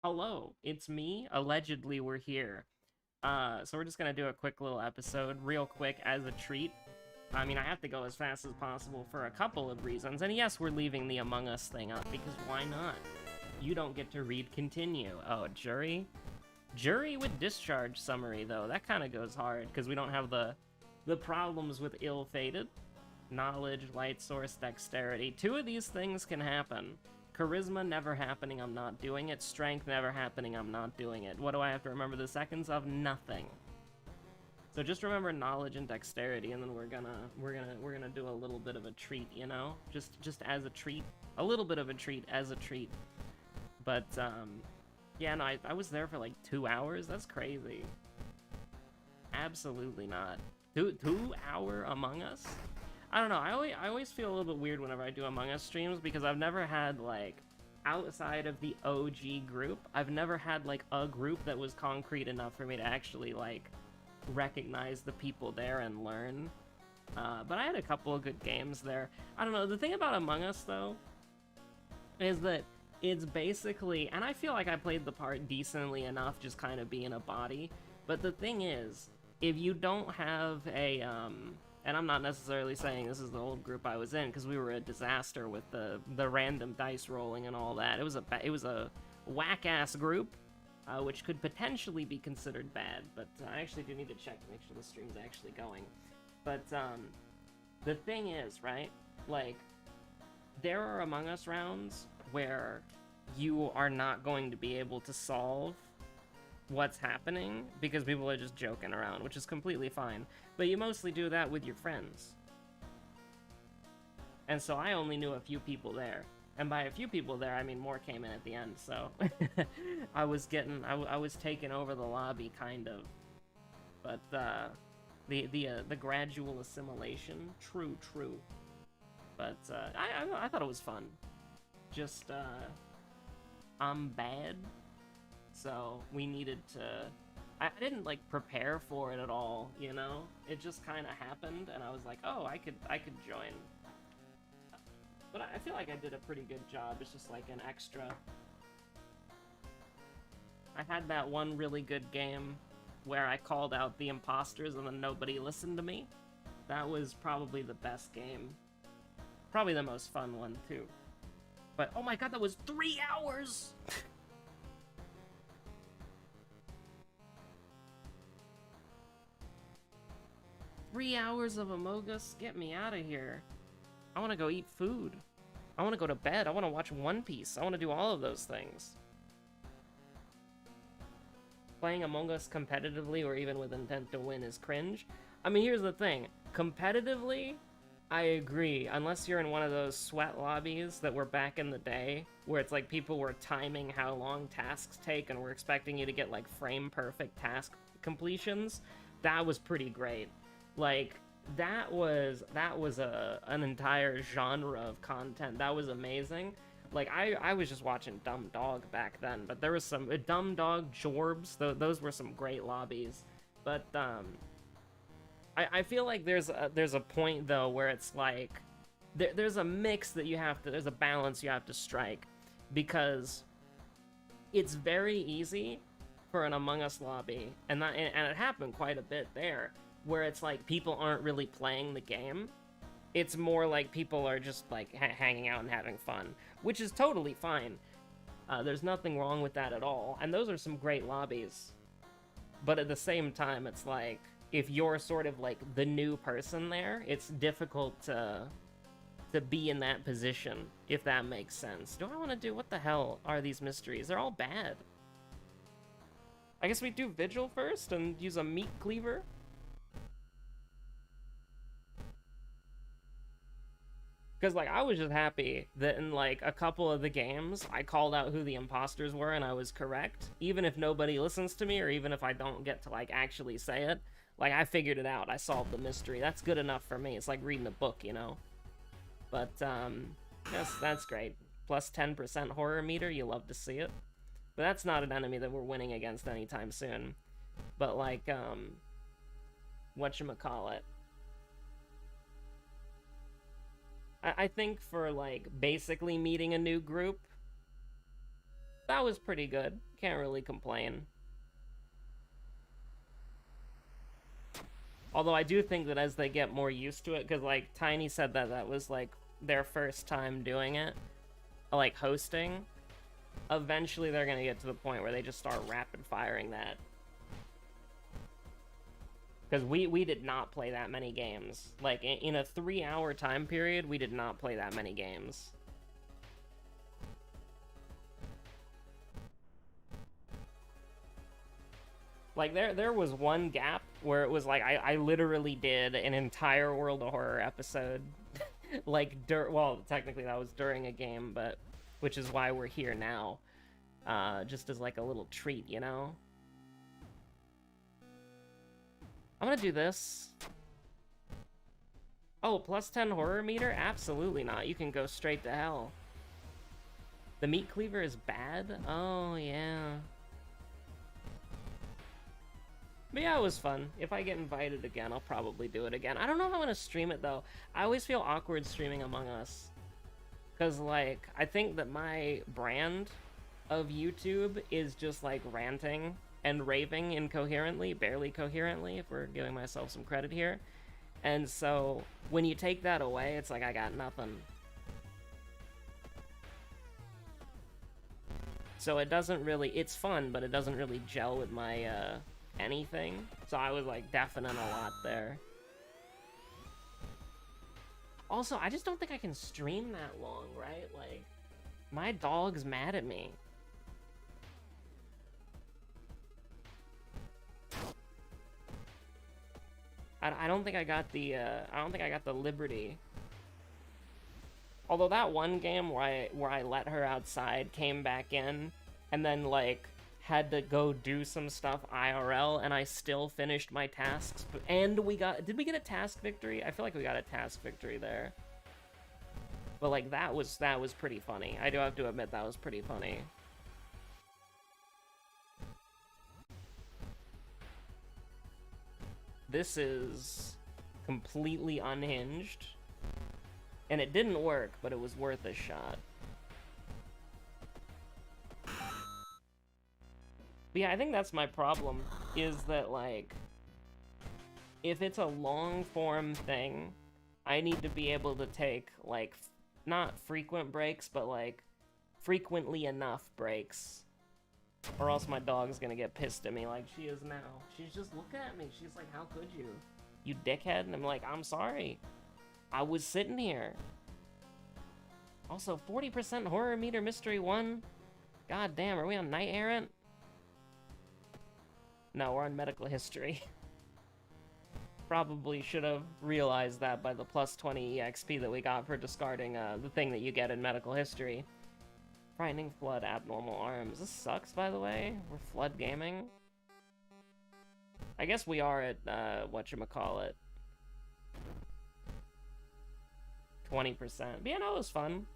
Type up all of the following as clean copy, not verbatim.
Hello, it's me. Allegedly, we're here. So we're just gonna do a quick little episode, real quick, as a treat. I mean, I have to go as fast as possible for a couple of reasons. And yes, we're leaving the Among Us thing up, because why not? You don't get to read continue. Oh, jury? Jury with discharge summary, though. That kind of goes hard, because we don't have the problems with ill-fated. Knowledge, light source, dexterity. Two of these things can happen. Charisma never happening, I'm not doing it. Strength never happening, I'm not doing it. What do I have to remember the seconds of? Nothing. So just remember knowledge and dexterity, and then we're gonna do a little bit of a treat, you know? Just as a treat. A little bit of a treat as a treat. But yeah, no, I was there for like 2 hours. That's crazy. Absolutely not. Two hour Among Us? I don't know. I always feel a little bit weird whenever I do Among Us streams because I've never had like outside of the OG group, I've never had like a group that was concrete enough for me to actually like recognize the people there and learn. But I had a couple of good games there. I don't know. The thing about Among Us though is that it's basically, and I feel like I played the part decently enough, just kind of being a body. But the thing is, if you don't have a and I'm not necessarily saying this is the old group I was in because we were a disaster with the random dice rolling and all that. It was a whack ass group, which could potentially be considered bad. But I actually do need to check to make sure the stream's actually going. But the thing is, right? Like, there are Among Us rounds where you are not going to be able to solve what's happening because people are just joking around, which is completely fine. But you mostly do that with your friends. And so I only knew a few people there. And by a few people there, I mean more came in at the end, so I was taking over the lobby, kind of. But the gradual assimilation, true. But I thought it was fun. Just I'm bad, so we needed to. I didn't like prepare for it at all, you know. It just kind of happened, and I was like, oh, I could join. But I feel like I did a pretty good job. It's just like an extra. I had that one really good game where I called out the imposters and then nobody listened to me. That was probably the best game. Probably the most fun one too. But oh my god, that was 3 hours! 3 hours of Among Us? Get me out of here. I want to go eat food. I want to go to bed. I want to watch One Piece. I want to do all of those things. Playing Among Us competitively or even with intent to win is cringe. I mean, here's the thing. Competitively, I agree. Unless you're in one of those sweat lobbies that were back in the day, where it's like people were timing how long tasks take and we're expecting you to get like frame perfect task completions. That was pretty great. Like, that was an entire genre of content. That was amazing. Like, I was just watching Dumb Dog back then, but there was some Dumb Dog, Jorbs, those were some great lobbies. But I feel like there's a point though where it's like there's a mix that you have to, there's a balance you have to strike, because it's very easy for an Among Us lobby, and it happened quite a bit there, where it's like people aren't really playing the game. It's more like people are just like hanging out and having fun, which is totally fine. There's nothing wrong with that at all, and those are some great lobbies. But at the same time, it's like, if you're sort of like the new person there, it's difficult to be in that position, if that makes sense. Do I want to do, what the hell are these mysteries? They're all bad. I guess we do Vigil first and use a meat cleaver. Because, like, I was just happy that in, like, a couple of the games, I called out who the imposters were and I was correct. Even if nobody listens to me, or even if I don't get to, like, actually say it. Like, I figured it out. I solved the mystery. That's good enough for me. It's like reading a book, you know? But, yes, that's great. Plus 10% horror meter, you love to see it. But that's not an enemy that we're winning against anytime soon. But, like, whatchamacallit. I think for, like, basically meeting a new group, That was pretty good. Can't really complain. Although I do think that as they get more used to it, because, like, Tiny said that that was, like, their first time doing it, like, hosting, eventually they're gonna get to the point where they just start rapid-firing that. Because we did not play that many games. Like, in a 3-hour time period, we did not play that many games. Like, there was one gap where it was like, I literally did an entire World of Horror episode. Like, well, technically that was during a game, but... Which is why we're here now. Just as, like, a little treat, you know? I'm gonna do this. Oh, plus 10 horror meter? Absolutely not. You can go straight to hell. The meat cleaver is bad? Oh, yeah. But yeah, it was fun. If I get invited again, I'll probably do it again. I don't know if I'm gonna stream it, though. I always feel awkward streaming Among Us. Because, like, I think that my brand of YouTube is just, like, ranting and raving incoherently, barely coherently, if we're giving myself some credit here. And so, when you take that away, it's like I got nothing. So it doesn't really... It's fun, but it doesn't really gel with my, anything. So I was, like, deafening a lot there. Also, I just don't think I can stream that long, right? Like, my dog's mad at me. I don't think I got the, I don't think I got the liberty. Although that one game where I let her outside, came back in, and then, like, had to go do some stuff IRL, and I still finished my tasks. And we got... Did we get a task victory? I feel like we got a task victory there. But, like, that was pretty funny. I do have to admit that was pretty funny. This is completely unhinged. And it didn't work, but it was worth a shot. But yeah, I think that's my problem, is that, like, if it's a long-form thing, I need to be able to take, like, not frequent breaks, but, like, frequently enough breaks. Or else my dog's gonna get pissed at me like she is now. She's just looking at me. She's like, how could you? You dickhead? And I'm like, I'm sorry. I was sitting here. Also, 40% horror meter mystery 1? God damn, are we on Night Errant? No, we're on medical history. Probably should have realized that by the plus 20 EXP that we got for discarding the thing that you get in medical history. Frightening Flood, Abnormal Arms. This sucks, by the way. We're Flood Gaming. I guess we are at, whatchamacallit. 20%. But yeah, no, it was fun.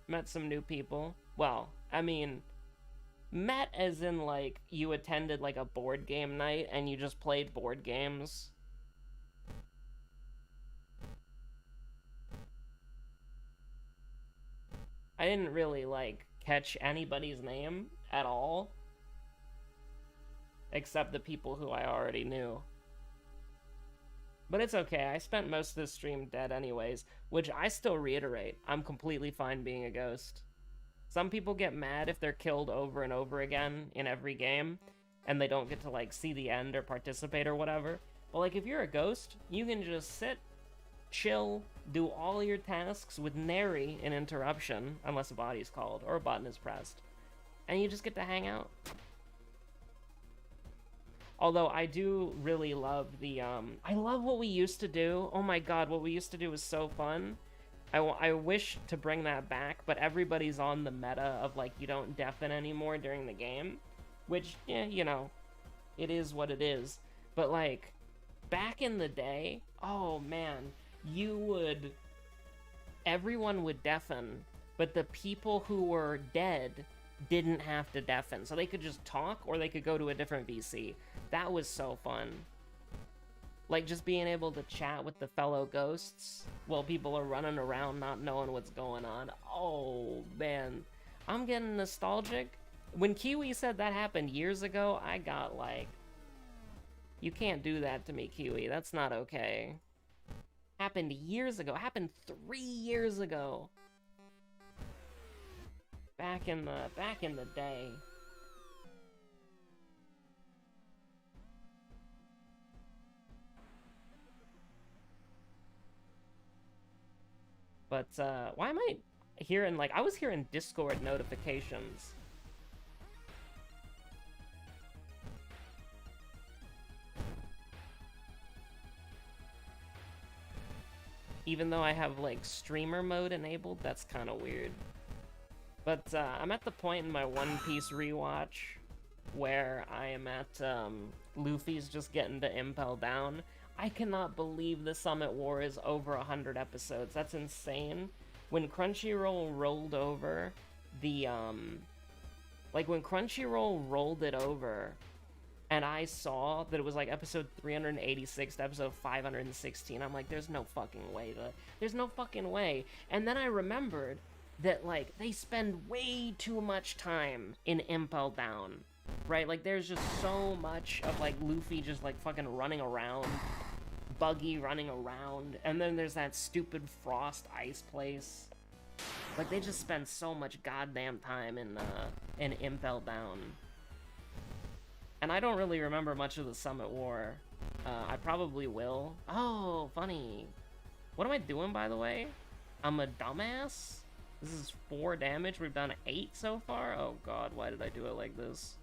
Met some new people. Well, I mean... Met as in, like, you attended, like, a board game night and you just played board games. I didn't really, like, catch anybody's name at all. Except the people who I already knew. But it's okay, I spent most of this stream dead anyways, which I still reiterate, I'm completely fine being a ghost. Some people get mad if they're killed over and over again in every game, and they don't get to, like, see the end or participate or whatever. But, like, if you're a ghost, you can just sit, chill, do all your tasks with nary an interruption, unless a body's called or a button is pressed, and you just get to hang out. Although I do really love the, I love what we used to do. Oh my god, what we used to do was so fun. I wish to bring that back, but everybody's on the meta of, like, you don't deafen anymore during the game. Which, yeah, you know, it is what it is. But, like, back in the day, oh man, everyone would deafen, but the people who were dead didn't have to deafen. So they could just talk, or they could go to a different VC. That was so fun. Like, just being able to chat with the fellow ghosts while people are running around not knowing what's going on. Oh, man. I'm getting nostalgic, When Kiwi said that happened years ago, I got like, you can't do that to me, Kiwi. That's not okay. Happened years ago. Happened 3 years ago. Back in the day. But why am I hearing like I was hearing Discord notifications? Even though I have like streamer mode enabled, that's kind of weird. But I'm at the point in my One Piece rewatch where I am at Luffy's just getting to Impel Down. I cannot believe the Summit War is over 100 episodes. That's insane. When Crunchyroll rolled over the like when Crunchyroll rolled it over and I saw that it was like episode 386 to episode 516, I'm like, there's no fucking way. There's no fucking way. And then I remembered that, like, they spend way too much time in Impel Down, right? Like, there's just so much of, like, Luffy just, like, fucking running around, Buggy running around, and then there's that stupid Frost Ice place. Like, they just spend so much goddamn time in Impel Down. And I don't really remember much of the Summit War. I probably will. Oh, funny. What am I doing, by the way? I'm a dumbass? This is 4 damage. We've done 8 so far? Oh god, why did I do it like this?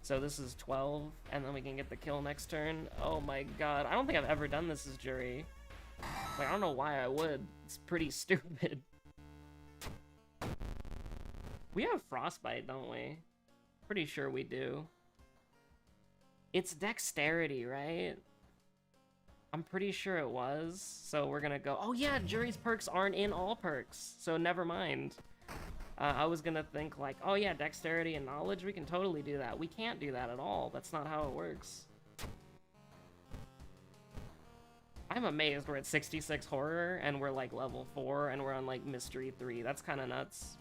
So this is 12, and then we can get the kill next turn. Oh my god. I don't think I've ever done this as Jury. Like, I don't know why I would. It's pretty stupid. We have Frostbite, don't we? Pretty sure we do. It's Dexterity, right? I'm pretty sure it was. So we're gonna go... Oh yeah, Jury's perks aren't in all perks. So never mind. I was gonna think like, oh yeah, Dexterity and Knowledge, we can totally do that. We can't do that at all. That's not how it works. I'm amazed we're at 66 Horror and we're like level 4 and we're on like Mystery 3. That's kind of nuts.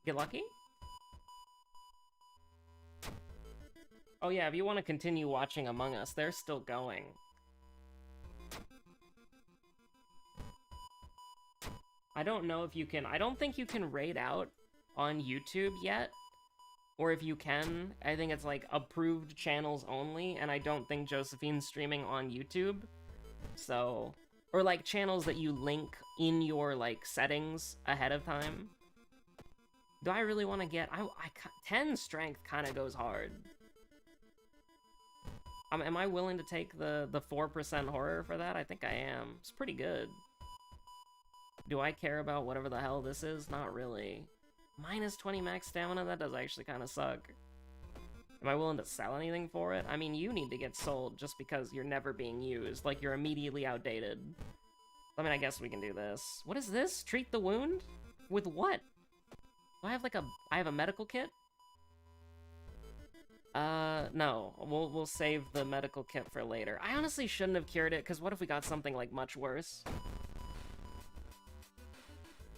Get lucky? Oh yeah, if you want to continue watching Among Us, they're still going. I don't know if you can... I don't think you can raid out on YouTube yet. Or if you can, I think it's like approved channels only, and I don't think Josephine's streaming on YouTube. So... Or like channels that you link in your like settings ahead of time. Do I really want to get... 10 strength kind of goes hard. Am I willing to take the 4% horror for that? I think I am. It's pretty good. Do I care about whatever the hell this is? Not really. Minus 20 max stamina? That does actually kind of suck. Am I willing to sell anything for it? I mean, you need to get sold just because you're never being used. Like, you're immediately outdated. I mean, I guess we can do this. What is this? Treat the wound? With what? Do I have like I have a medical kit? No. We'll save the medical kit for later. I honestly shouldn't have cured it, because what if we got something like much worse?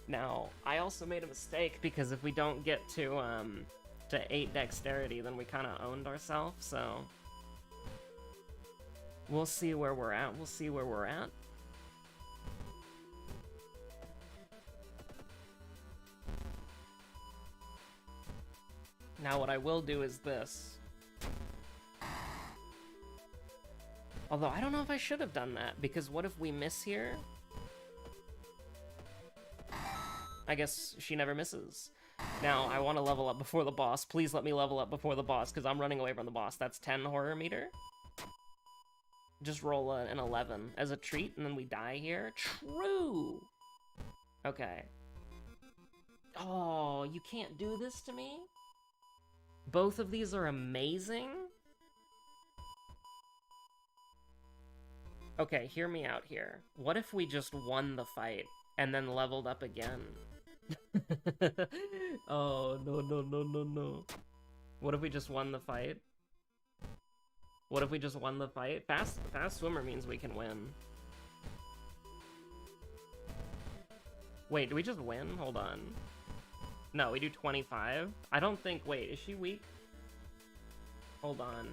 Now, I also made a mistake, because if we don't get to 8 dexterity, then we kind of owned ourselves, so... We'll see where we're at. We'll see where we're at. Now what I will do is this. Although, I don't know if I should have done that, because what if we miss here? I guess she never misses. Now, I want to level up before the boss. Please let me level up before the boss, because I'm running away from the boss. That's 10 horror meter. Just roll an 11 as a treat, and then we die here. True! Okay. Oh, you can't do this to me? Both of these are amazing? Okay, hear me out here. What if we just won the fight and then leveled up again? Oh, no. What if we just won the fight? What if we just won the fight? Fast swimmer means we can win. Wait, do we just win? Hold on. No, we do 25. I don't think... Wait, is she weak? Hold on.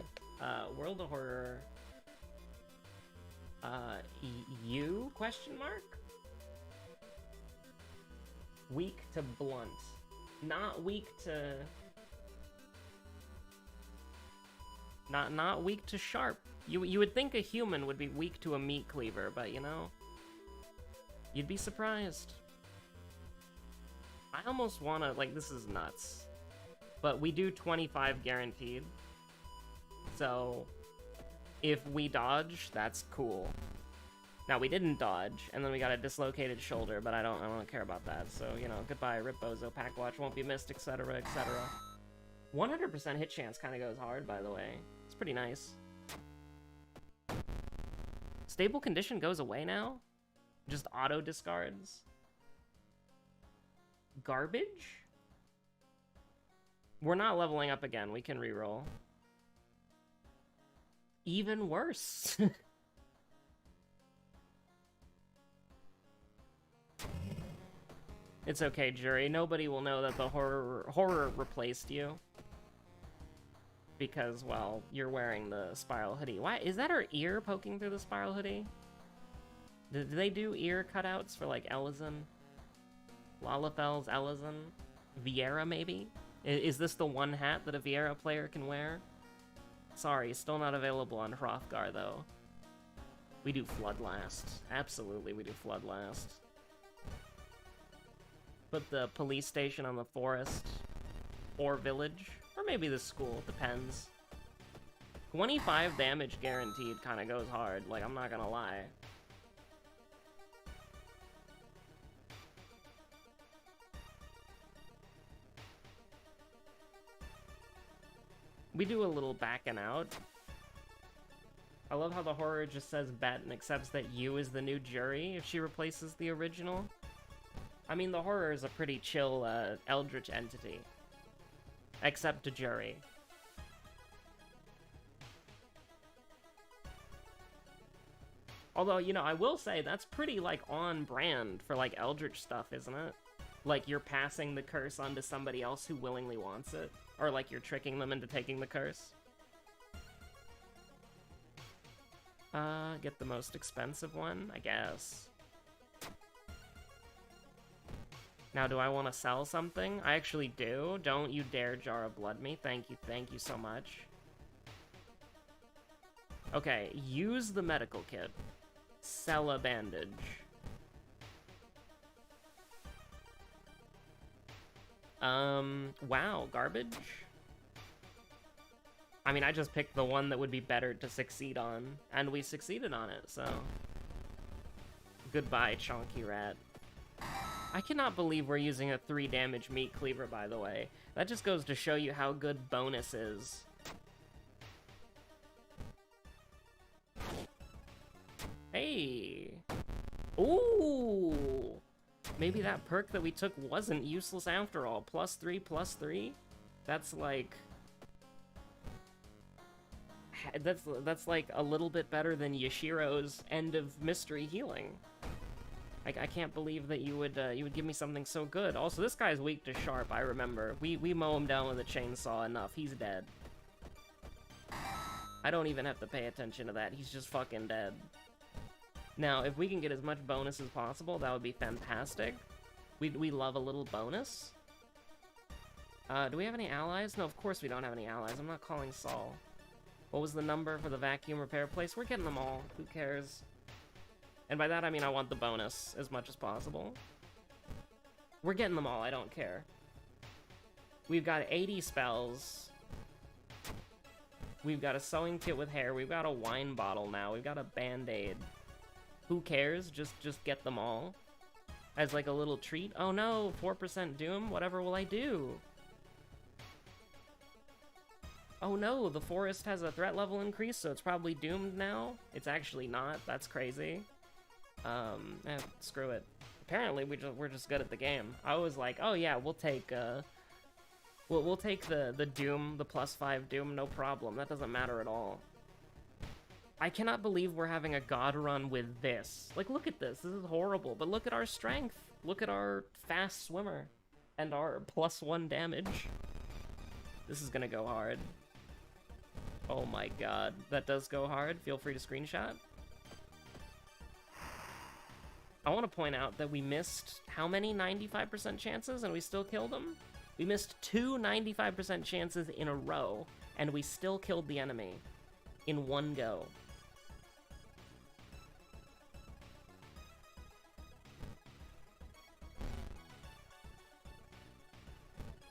World of Horror... you? Question mark? Weak to blunt. Not weak to... Not weak to sharp. You would think a human would be weak to a meat cleaver, but you know... You'd be surprised. I almost wanna... Like, this is nuts. But we do 25 guaranteed. So... If we dodge, that's cool. Now, we didn't dodge, and then we got a dislocated shoulder, but I don't care about that. So, you know, goodbye, Rip Bozo, Pack Watch won't be missed, etc., etc. 100% hit chance kind of goes hard, by the way. It's pretty nice. Stable condition goes away now? Just auto discards? Garbage? We're not leveling up again. We can reroll. Even worse. It's okay, jury. Nobody will know that the horror replaced you. Because, well, you're wearing the spiral hoodie. Why? Is that her ear poking through the spiral hoodie? Do they do ear cutouts for, like, Ellison? Lalafel's Ellison? Vieira, maybe? Is this the one hat that a Vieira player can wear? Sorry, still not available on Hrothgar, though. We do Floodlast. Absolutely, we do Floodlast. Put the police station on the forest. Or village. Or maybe the school, depends. 25 damage guaranteed kind of goes hard, like, I'm not gonna lie. We do a little backing out. I love how the horror just says bet and accepts that you is the new jury if she replaces the original. I mean, the horror is a pretty chill, eldritch entity. Except a jury. Although, you know, I will say that's pretty, like, on brand for, like, eldritch stuff, isn't it? Like, you're passing the curse onto somebody else who willingly wants it. Or, like, you're tricking them into taking the curse. Get the most expensive one, I guess. Now, do I want to sell something? I actually do. Don't you dare jar of blood me. Thank you so much. Okay, use the medical kit. Sell a bandage. Wow, garbage? I mean, I just picked the one that would be better to succeed on, and we succeeded on it, so... Goodbye, Chonky Rat. I cannot believe we're using a 3 damage meat cleaver, by the way. That just goes to show you how good bonus is. Hey! Ooh! Maybe that perk that we took wasn't useless after all. +3/+3? That's like... That's like a little bit better than Yashiro's End of Mystery Healing. I can't believe that you would give me something so good. Also, this guy's weak to sharp, I remember. We mow him down with a chainsaw enough. He's dead. I don't even have to pay attention to that. He's just fucking dead. Now, if we can get as much bonus as possible, that would be fantastic. We love a little bonus. Do we have any allies? No, of course we don't have any allies. I'm not calling Saul. What was the number for the vacuum repair place? We're getting them all. Who cares? And by that, I mean I want the bonus as much as possible. We're getting them all. I don't care. We've got 80 spells. We've got a sewing kit with hair. We've got a wine bottle now. We've got a band-aid. Who cares? Just get them all. As like a little treat. Oh no, 4% doom? Whatever will I do? Oh no, the forest has a threat level increase, so it's probably doomed now? It's actually not. That's crazy. Screw it. Apparently we're just good at the game. I was like, oh yeah, we'll take we'll take the doom, the +5 doom, no problem. That doesn't matter at all. I cannot believe we're having a god run with this. Like, look at this. This is horrible. But look at our strength. Look at our fast swimmer and our +1 damage. This is gonna go hard. Oh my god, that does go hard. Feel free to screenshot. I want to point out that we missed how many 95% chances and we still killed them? We missed 2 95% chances in a row and we still killed the enemy in one go.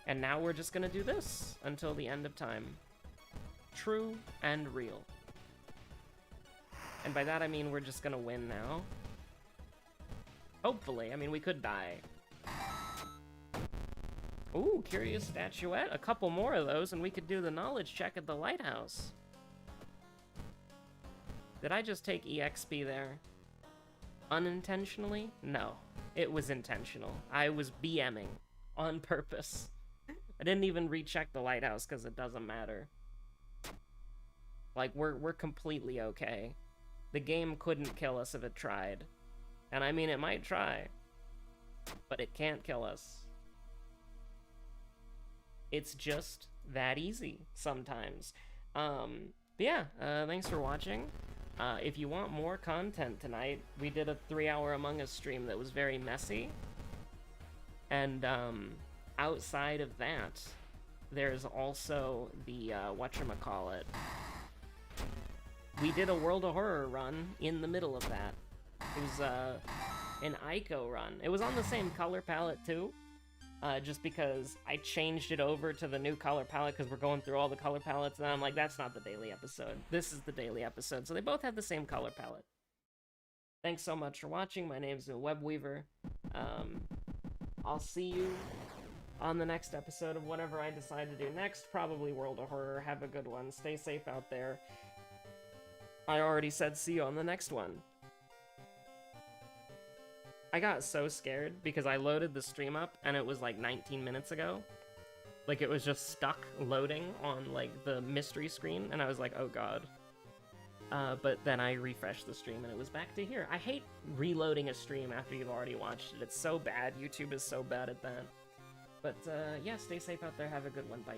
And now we're just gonna do this until the end of time. True and real. And by that I mean we're just gonna win now. Hopefully. I mean, we could die. Ooh, curious statuette. A couple more of those and we could do the knowledge check at the lighthouse. Did I just take EXP there? Unintentionally? No. It was intentional. I was BMing on purpose. I didn't even recheck the lighthouse because it doesn't matter. Like, we're completely okay. The game couldn't kill us if it tried. And I mean, it might try, but it can't kill us. It's just that easy sometimes. But yeah, thanks for watching. If you want more content tonight, we did a 3-hour Among Us stream that was very messy. And outside of that, there's also the, whatchamacallit. We did a World of Horror run in the middle of that. It was an Ico run. It was on the same color palette too, just because I changed it over to the new color palette because we're going through all the color palettes, and I'm like, that's not the daily episode. This is the daily episode. So they both have the same color palette. Thanks so much for watching. My name's Webweaver. I'll see you on the next episode of whatever I decide to do next. Probably World of Horror. Have a good one. Stay safe out there. I already said see you on the next one. I got so scared because I loaded the stream up and it was like 19 minutes ago. Like it was just stuck loading on like the mystery screen and I was like, oh god. But then I refreshed the stream and it was back to here. I hate reloading a stream after you've already watched it. It's so bad. YouTube is so bad at that. But yeah, stay safe out there. Have a good one. Bye.